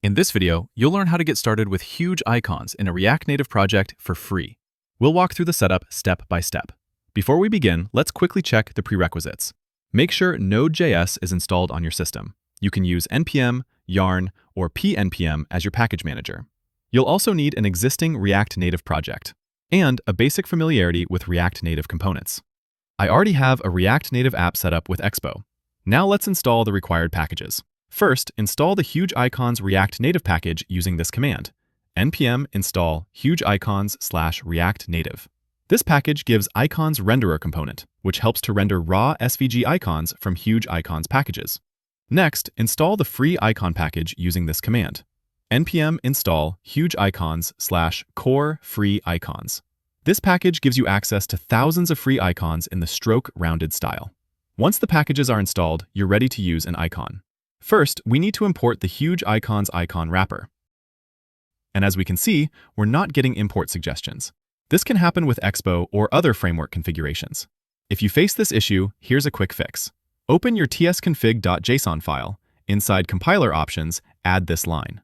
In this video, you'll learn how to get started with Hugeicons in a React Native project for free. We'll walk through the setup step by step. Before we begin, let's quickly check the prerequisites. Make sure Node.js is installed on your system. You can use npm, yarn, or pnpm as your package manager. You'll also need an existing React Native project and a basic familiarity with React Native components. I already have a React Native app set up with Expo. Now let's install the required packages. First, install the Hugeicons React Native package using this command, npm install hugeicons/react-native. This package gives icons renderer component, which helps to render raw SVG icons from Hugeicons packages. Next, install the free icon package using this command, npm install hugeicons/core free icons. This package gives you access to thousands of free icons in the stroke rounded style. Once the packages are installed, you're ready to use an icon. First, we need to import the Hugeicons icon wrapper. And as we can see, we're not getting import suggestions. This can happen with Expo or other framework configurations. If you face this issue, here's a quick fix. Open your tsconfig.json file. Inside compiler options, add this line.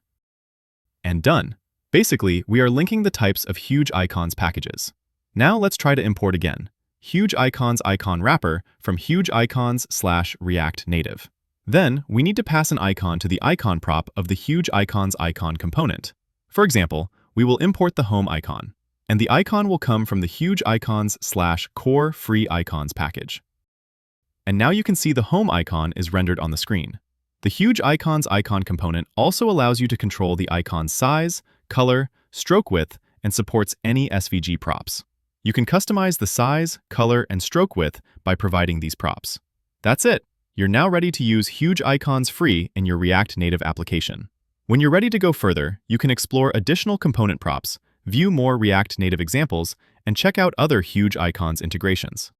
And done. Basically, we are linking the types of Hugeicons packages. Now let's try to import again. Hugeicons icon wrapper from Hugeicons/react-native. Then, we need to pass an icon to the icon prop of the Hugeicons icon component. For example, we will import the home icon, and the icon will come from the Hugeicons/core free icons package. And now you can see the home icon is rendered on the screen. The Hugeicons icon component also allows you to control the icon's size, color, stroke width, and supports any SVG props. You can customize the size, color, and stroke width by providing these props. That's it. You're now ready to use Hugeicons free in your React Native application. When you're ready to go further, you can explore additional component props, view more React Native examples, and check out other Hugeicons integrations.